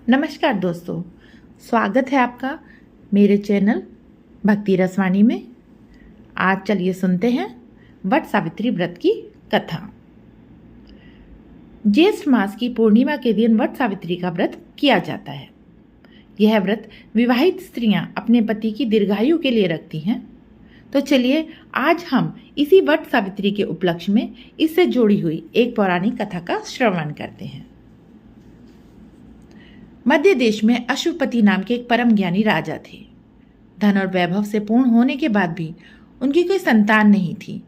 नमस्कार दोस्तों, स्वागत है आपका मेरे चैनल भक्ति रसवाणी में। आज चलिए सुनते हैं वट सावित्री व्रत की कथा। ज्येष्ठ मास की पूर्णिमा के दिन वट सावित्री का व्रत किया जाता है। यह व्रत विवाहित स्त्रियां अपने पति की दीर्घायु के लिए रखती हैं। तो चलिए आज हम इसी वट सावित्री के उपलक्ष्य में इससे जुड़ी हुई एक पौराणिक कथा का श्रवण करते हैं। मध्य देश में अशुपति नाम के एक परम ज्ञानी राजा थे। धन और वैभव से पूर्ण होने के बाद भी उनकी कोई संतान नहीं थी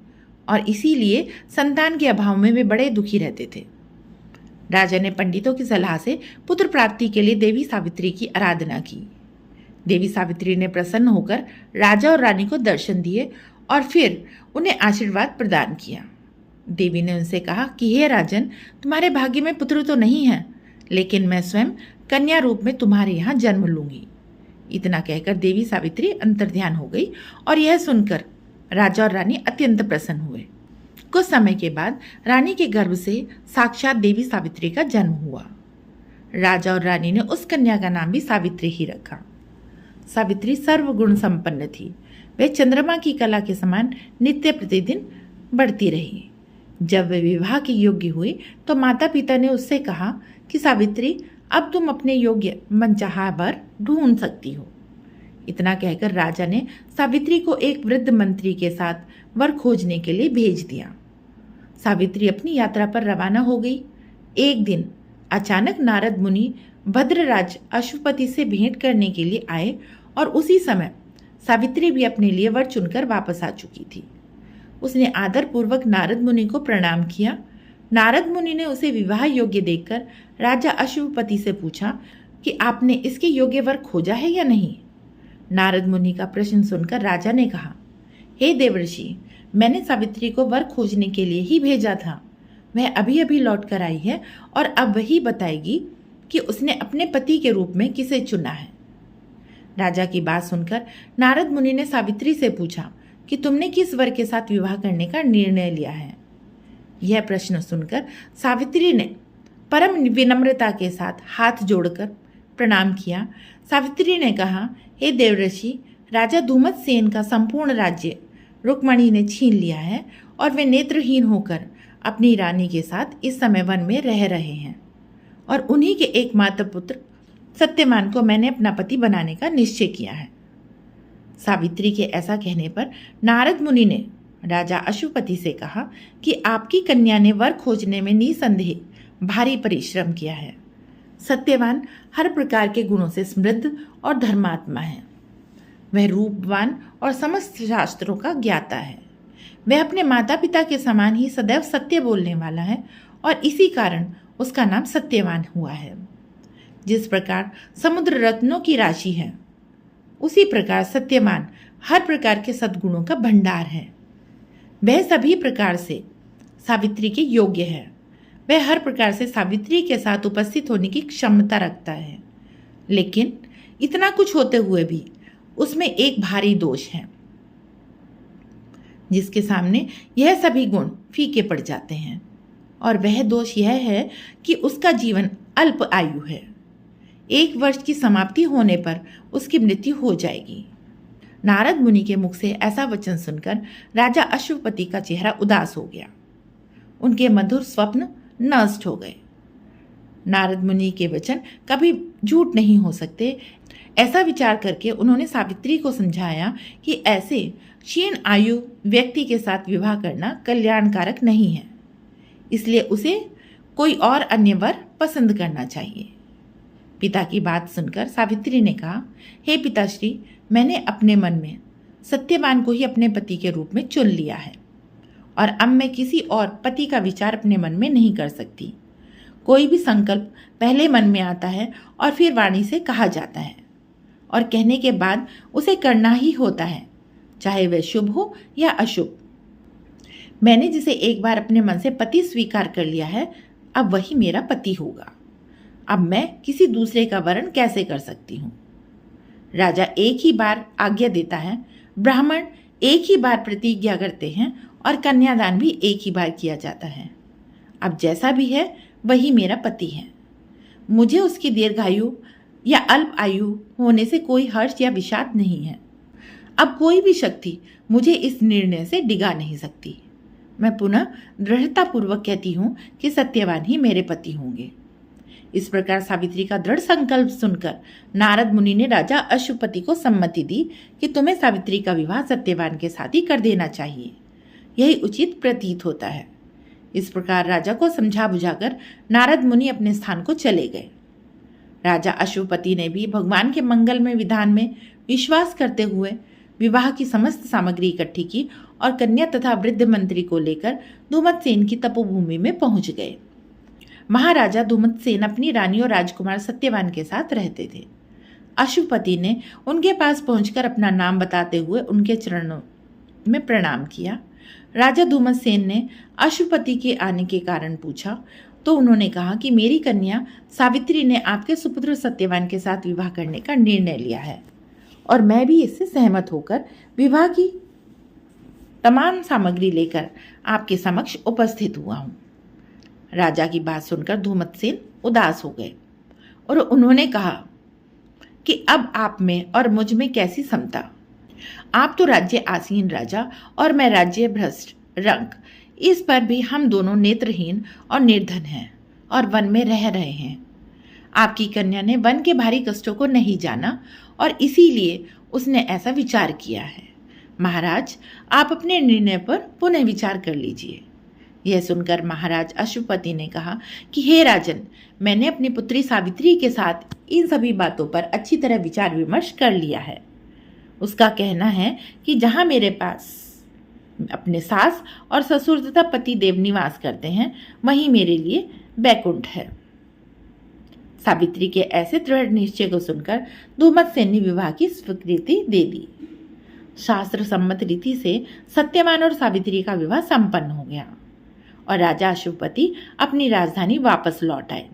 और इसीलिए संतान के अभाव में वे बड़े दुखी रहते थे। राजा ने पंडितों की सलाह से पुत्र प्राप्ति के लिए देवी सावित्री की आराधना की। देवी सावित्री ने प्रसन्न होकर राजा और रानी को दर्शन दिए और फिर उन्हें आशीर्वाद प्रदान किया। देवी ने उनसे कहा कि हे राजन, तुम्हारे भाग्य में पुत्र तो नहीं है, लेकिन मैं स्वयं कन्या रूप में तुम्हारे यहाँ जन्म लूंगी। इतना कहकर देवी सावित्री अंतर्ध्यान हो गई और यह सुनकर राजा और रानी अत्यंत प्रसन्न हुए। कुछ समय के बाद रानी के गर्भ से साक्षात देवी सावित्री का जन्म हुआ। राजा और रानी ने उस कन्या का नाम भी सावित्री ही रखा। सावित्री सर्वगुण संपन्न थी। वे चंद्रमा की कला के समान नित्य प्रतिदिन बढ़ती रही। जब वे विवाह के योग्य हुई तो माता पिता ने उससे कहा कि सावित्री, अब तुम अपने योग्य मनचाहा वर ढूंढ सकती हो। इतना कहकर राजा ने सावित्री को एक वृद्ध मंत्री के साथ वर खोजने के लिए भेज दिया। सावित्री अपनी यात्रा पर रवाना हो गई। एक दिन अचानक नारद मुनि भद्रराज अशुपति से भेंट करने के लिए आए और उसी समय सावित्री भी अपने लिए वर चुनकर वापस आ चुकी थी। उसने आदरपूर्वक नारद मुनि को प्रणाम किया। नारद मुनि ने उसे विवाह योग्य देखकर राजा अशुपति से पूछा कि आपने इसके योग्य वर खोजा है या नहीं। नारद मुनि का प्रश्न सुनकर राजा ने कहा, हे देवर्षि, मैंने सावित्री को वर खोजने के लिए ही भेजा था। वह अभी अभी लौट कर आई है और अब वही बताएगी कि उसने अपने पति के रूप में किसे चुना है। राजा की बात सुनकर नारद मुनि ने सावित्री से पूछा कि तुमने किस वर के साथ विवाह करने का निर्णय लिया है। यह प्रश्न सुनकर सावित्री ने परम विनम्रता के साथ हाथ जोड़कर प्रणाम किया। सावित्री ने कहा, हे देवर्षि, राजा धूमतसेन का संपूर्ण राज्य रुक्मणी ने छीन लिया है और वे नेत्रहीन होकर अपनी रानी के साथ इस समय वन में रह रहे हैं और उन्हीं के एकमात्र पुत्र सत्यवान को मैंने अपना पति बनाने का निश्चय किया है। सावित्री के ऐसा कहने पर नारद मुनि ने राजा अशुपति से कहा कि आपकी कन्या ने वर खोजने में निसंदेह भारी परिश्रम किया है। सत्यवान हर प्रकार के गुणों से समृद्ध और धर्मात्मा है। वह रूपवान और समस्त शास्त्रों का ज्ञाता है। वह अपने माता पिता के समान ही सदैव सत्य बोलने वाला है और इसी कारण उसका नाम सत्यवान हुआ है। जिस प्रकार समुद्र रत्नों की राशि है, उसी प्रकार सत्यवान हर प्रकार के सद्गुणों का भंडार है। वह सभी प्रकार से सावित्री के योग्य है। वह हर प्रकार से सावित्री के साथ उपस्थित होने की क्षमता रखता है, लेकिन इतना कुछ होते हुए भी उसमें एक भारी दोष है, जिसके सामने यह सभी गुण फीके पड़ जाते हैं। और वह दोष यह है कि उसका जीवन अल्प आयु है। 1 वर्ष की समाप्ति होने पर उसकी मृत्यु हो जाएगी। नारद मुनि के मुख से ऐसा वचन सुनकर राजा अशुपति का चेहरा उदास हो गया। उनके मधुर स्वप्न नष्ट हो गए। नारद मुनि के वचन कभी झूठ नहीं हो सकते। ऐसा विचार करके उन्होंने सावित्री को समझाया कि ऐसे क्षीण आयु व्यक्ति के साथ विवाह करना कल्याणकारक नहीं है, इसलिए उसे कोई और अन्य वर पसंद करना चाहिए। पिता की बात सुनकर सावित्री ने कहा, हे पिताश्री, मैंने अपने मन में सत्यवान को ही अपने पति के रूप में चुन लिया है और अब मैं किसी और पति का विचार अपने मन में नहीं कर सकती। कोई भी संकल्प पहले मन में आता है और फिर वाणी से कहा जाता है और कहने के बाद उसे करना ही होता है, चाहे वह शुभ हो या अशुभ। मैंने जिसे एक बार अपने मन से पति स्वीकार कर लिया है, अब वही मेरा पति होगा। अब मैं किसी दूसरे का वरण कैसे कर सकती हूँ। राजा एक ही बार आज्ञा देता है, ब्राह्मण एक ही बार प्रतिज्ञा करते हैं और कन्यादान भी एक ही बार किया जाता है। अब जैसा भी है वही मेरा पति है। मुझे उसकी दीर्घायु या अल्प आयु होने से कोई हर्ष या विषाद नहीं है। अब कोई भी शक्ति मुझे इस निर्णय से डिगा नहीं सकती। मैं पुनः दृढ़तापूर्वक कहती हूँ कि सत्यवान ही मेरे पति होंगे। इस प्रकार सावित्री का दृढ़ संकल्प सुनकर नारद मुनि ने राजा अश्वपति को सम्मति दी कि तुम्हें सावित्री का विवाह सत्यवान के साथ ही कर देना चाहिए, यही उचित प्रतीत होता है। इस प्रकार राजा को समझा बुझाकर नारद मुनि अपने स्थान को चले गए। राजा अश्वपति ने भी भगवान के मंगलमय विधान में विश्वास करते हुए विवाह की समस्त सामग्री इकट्ठी की और कन्या तथा वृद्ध मंत्री को लेकर धूमतसेन की तपोभूमि में पहुंच गए। महाराजा धूमतसेन अपनी रानी और राजकुमार सत्यवान के साथ रहते थे। अश्वपति ने उनके पास पहुंचकर अपना नाम बताते हुए उनके चरणों में प्रणाम किया। राजा धूमतसेन ने अश्वपति के आने के कारण पूछा तो उन्होंने कहा कि मेरी कन्या सावित्री ने आपके सुपुत्र सत्यवान के साथ विवाह करने का निर्णय लिया है और मैं भी इससे सहमत होकर विवाह की तमाम सामग्री लेकर आपके समक्ष उपस्थित हुआ हूँ। राजा की बात सुनकर धूमतसेन उदास हो गए और उन्होंने कहा कि अब आप में और मुझ में कैसी समता। आप तो राज्य आसीन राजा और मैं राज्य भ्रष्ट रंक, इस पर भी हम दोनों नेत्रहीन और निर्धन हैं और वन में रह रहे हैं। आपकी कन्या ने वन के भारी कष्टों को नहीं जाना और इसीलिए उसने ऐसा विचार किया है। महाराज, आप अपने निर्णय पर पुनः विचार कर लीजिए। यह सुनकर महाराज अश्वपति ने कहा कि हे राजन, मैंने अपनी पुत्री सावित्री के साथ इन सभी बातों पर अच्छी तरह विचार विमर्श कर लिया है। उसका कहना है कि जहाँ मेरे पास अपने सास और ससुर तथा पति देव निवास करते हैं वहीं मेरे लिए बैकुंठ है। सावित्री के ऐसे दृढ़ निश्चय को सुनकर धूमतसेन ने विवाह की स्वीकृति दे दी। शास्त्र सम्मत रीति से सत्यवान और सावित्री का विवाह संपन्न हो गया और राजा अश्वपति अपनी राजधानी वापस लौट आए।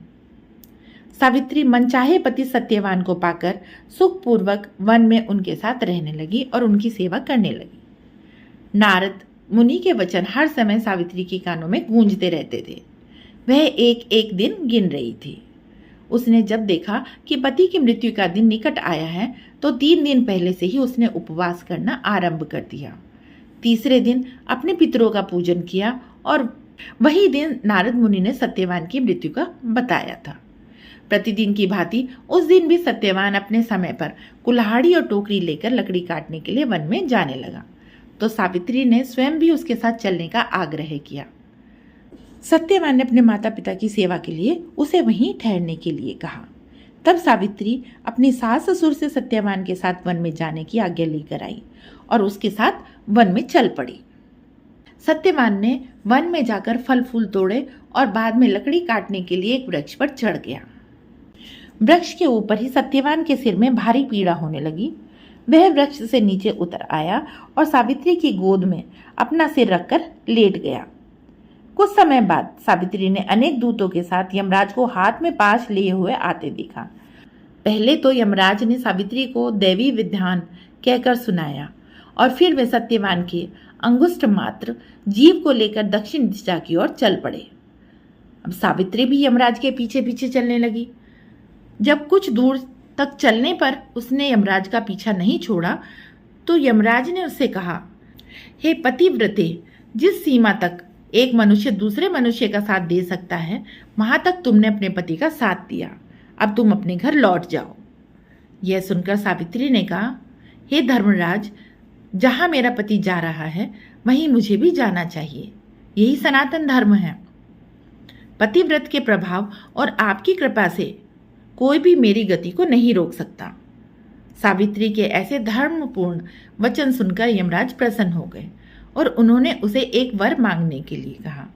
सावित्री मनचाहे पति सत्यवान को पाकर सुखपूर्वक वन में उनके साथ रहने लगी और उनकी सेवा करने लगी। नारद मुनि के वचन हर समय सावित्री के कानों में गूंजते रहते थे। वह एक एक दिन गिन रही थी। उसने जब देखा कि पति की मृत्यु का दिन निकट आया है तो 3 दिन पहले से ही उसने उपवास करना आरंभ कर दिया। तीसरे दिन अपने पितरों का पूजन किया और वही दिन नारद मुनि ने सत्यवान की मृत्यु का बताया था। प्रतिदिन की भांति उस दिन भी सत्यवान अपने समय पर कुल्हाड़ी और टोकरी लेकर लकड़ी काटने के लिए वन में जाने लगा, तो सावित्री ने स्वयं भी उसके साथ चलने का आग्रह किया। सत्यवान ने अपने माता पिता की सेवा के लिए उसे वहीं ठहरने के लिए कहा। तब सावित्री अपनी सास ससुर से सत्यवान के साथ वन में जाने की आज्ञा लेकर आई और उसके साथ वन में चल पड़ी। सत्यवान ने वन में जाकर फल फूल तोड़े और बाद में लकड़ी काटने के लिए एक वृक्ष पर चढ़ गया। वृक्ष के ऊपर ही सत्यवान के सिर में भारी पीड़ा होने लगी। वह वृक्ष से नीचे उतर आया और सावित्री की गोद में अपना सिर रखकर लेट गया। कुछ समय बाद सावित्री ने अनेक दूतों के साथ यमराज को हाथ में पाश लिए हुए आते देखा। पहले तो यमराज ने सावित्री को दैवी विधान कहकर सुनाया और फिर वे सत्यवान के अंगुष्ठ मात्र जीव को लेकर दक्षिण दिशा की ओर चल पड़े। अब सावित्री भी यमराज के पीछे पीछे चलने लगी। जब कुछ दूर तक चलने पर उसने यमराज का पीछा नहीं छोड़ा तो यमराज ने उससे कहा, हे पतिव्रते, जिस सीमा तक एक मनुष्य दूसरे मनुष्य का साथ दे सकता है वहां तक तुमने अपने पति का साथ दिया। अब तुम अपने घर लौट जाओ। यह सुनकर सावित्री ने कहा, हे धर्मराज, जहां मेरा पति जा रहा है वहीं मुझे भी जाना चाहिए। यही सनातन धर्म है। पतिव्रत के प्रभाव और आपकी कृपा से कोई भी मेरी गति को नहीं रोक सकता। सावित्री के ऐसे धर्मपूर्ण वचन सुनकर यमराज प्रसन्न हो गए और उन्होंने उसे एक वर मांगने के लिए कहा।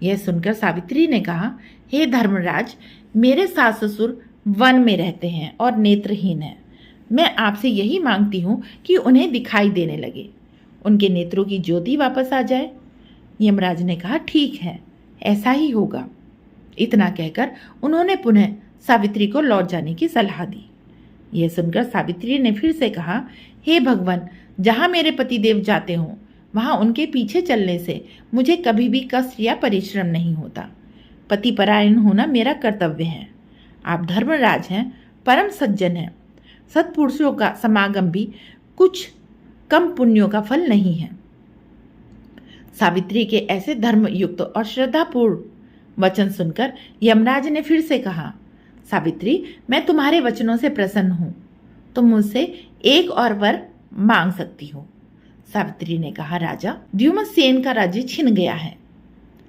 यह सुनकर सावित्री ने कहा, हे धर्मराज, मेरे सास ससुर वन में रहते हैं और नेत्रहीन हैं। मैं आपसे यही मांगती हूँ कि उन्हें दिखाई देने लगे, उनके नेत्रों की ज्योति वापस आ जाए। यमराज ने कहा, ठीक है, ऐसा ही होगा। इतना कहकर उन्होंने पुनः सावित्री को लौट जाने की सलाह दी। यह सुनकर सावित्री ने फिर से कहा, हे भगवान, जहाँ मेरे पतिदेव जाते हों वहाँ उनके पीछे चलने से मुझे कभी भी कष्ट या परिश्रम नहीं होता। पति परायण होना मेरा कर्तव्य है। आप धर्मराज हैं, परम सज्जन हैं। सत्पुरुषों का समागम भी कुछ कम पुण्यों का फल नहीं है। सावित्री के ऐसे धर्मयुक्त और श्रद्धापूर्ण वचन सुनकर यमराज ने फिर से कहा, सावित्री, मैं तुम्हारे वचनों से प्रसन्न हूं। तुम मुझसे एक और वर मांग सकती हो। सावित्री ने कहा, राजा, द्युमत्सेन का राज्य छिन गया है।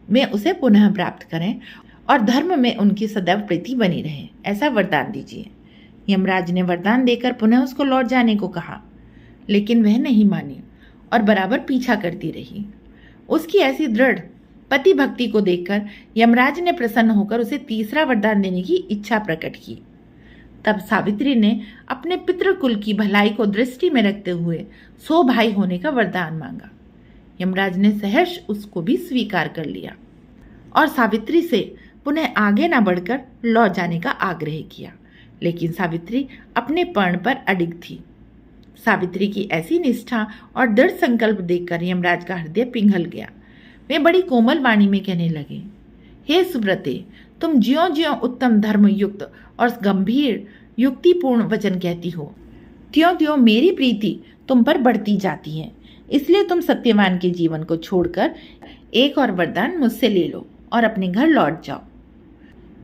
वे उसे पुनः प्राप्त करें और धर्म में उनकी सदैव प्रीति बनी रहे, ऐसा वरदान दीजिए। यमराज ने वरदान देकर पुनः उसको लौट जाने को कहा, लेकिन वह नहीं मानी और बराबर पीछा करती रही। उसकी ऐसी दृढ़ पति भक्ति को देखकर यमराज ने प्रसन्न होकर उसे तीसरा वरदान देने की इच्छा प्रकट की। तब सावित्री ने अपने पितृकुल की भलाई को दृष्टि में रखते हुए 100 भाई होने का वरदान मांगा। यमराज ने सहर्ष उसको भी स्वीकार कर लिया और सावित्री से पुनः आगे न बढ़कर लौट जाने का आग्रह किया, लेकिन सावित्री अपने पर्ण पर अडिग थी। सावित्री की ऐसी निष्ठा और दृढ़ संकल्प देखकर यमराज का हृदय पिघल गया। वे बड़ी कोमल वाणी में कहने लगे, हे सुव्रते, तुम ज्यों ज्यों उत्तम धर्मयुक्त और गंभीर युक्तिपूर्ण वचन कहती हो, त्यों त्यों मेरी प्रीति तुम पर बढ़ती जाती है। इसलिए तुम सत्यवान के जीवन को छोड़कर एक और वरदान मुझसे ले लो और अपने घर लौट जाओ।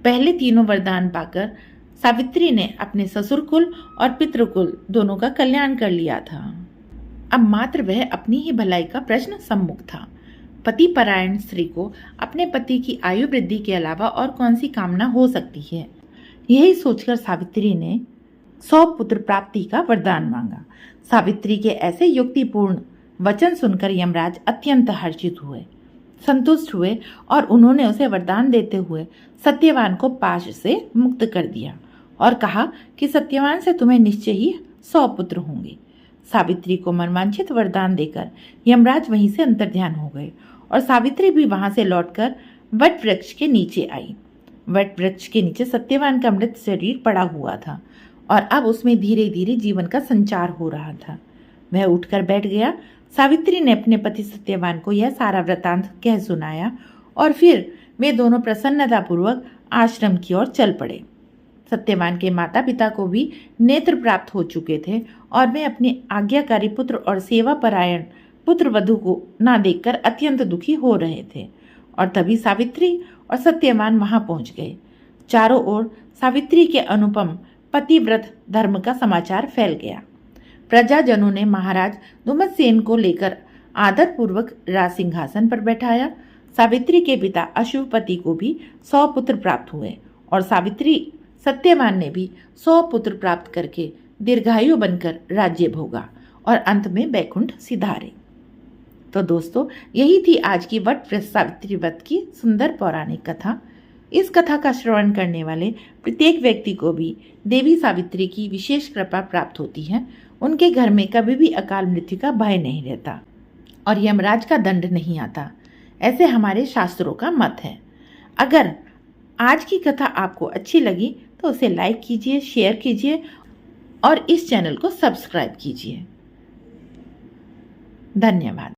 पहले तीनों वरदान पाकर सावित्री ने अपने ससुरकुल और पितृकुल दोनों का कल्याण कर लिया था। अब मात्र वह अपनी ही भलाई का प्रश्न सम्मुख था। पति परायण स्त्री को अपने पति की आयु वृद्धि के अलावा और कौन सी कामना हो सकती है। यही सोचकर सावित्री ने 100 पुत्र प्राप्ति का वरदान मांगा। सावित्री के ऐसे युक्तिपूर्ण वचन सुनकर यमराज अत्यंत हर्षित हुए, संतुष्ट हुए और उन्होंने उसे वरदान देते हुए सत्यवान को पाश से मुक्त कर दिया और कहा कि सत्यवान से तुम्हें निश्चय ही 100 पुत्र होंगे। सावित्री को मनवांछित वरदान देकर यमराज वहीं से अंतर्ध्यान हो गए और सावित्री भी वहां से लौटकर वट वृक्ष के नीचे आई। वट वृक्ष के नीचे सत्यवान का मृत शरीर पड़ा हुआ था और अब उसमें धीरे धीरे जीवन का संचार हो रहा था। वह उठकर बैठ गया। सावित्री ने अपने पति सत्यवान को यह सारा वृतांत कह सुनाया और फिर वे दोनों प्रसन्नतापूर्वक आश्रम की ओर चल पड़े। सत्यवान के माता पिता को भी नेत्र प्राप्त हो चुके थे और वे अपने आज्ञाकारी पुत्र और सेवा परायण पुत्र वधु को ना देखकर अत्यंत दुखी हो रहे थे। और तभी सावित्री और सत्यवान वहां पहुंच गए। चारों ओर सावित्री के अनुपम पतिव्रत धर्म का समाचार फैल गया। प्रजाजनों ने महाराज दुमत्सेन को लेकर आदरपूर्वक राज सिंहासन पर बैठाया। सावित्री के पिता अशुभपति को भी 100 पुत्र प्राप्त हुए और सावित्री सत्यवान ने भी 100 पुत्र प्राप्त करके दीर्घायु बनकर राज्य भोगा और अंत में बैकुंठ सिधारे। तो दोस्तों, यही थी आज की वट सावित्री व्रत की सुंदर पौराणिक कथा। इस कथा का श्रवण करने वाले प्रत्येक व्यक्ति को भी देवी सावित्री की विशेष कृपा प्राप्त होती है। उनके घर में कभी भी अकाल मृत्यु का भय नहीं रहता और यमराज का दंड नहीं आता, ऐसे हमारे शास्त्रों का मत है। अगर आज की कथा आपको अच्छी लगी तो उसे लाइक कीजिए, शेयर कीजिए और इस चैनल को सब्सक्राइब कीजिए। धन्यवाद।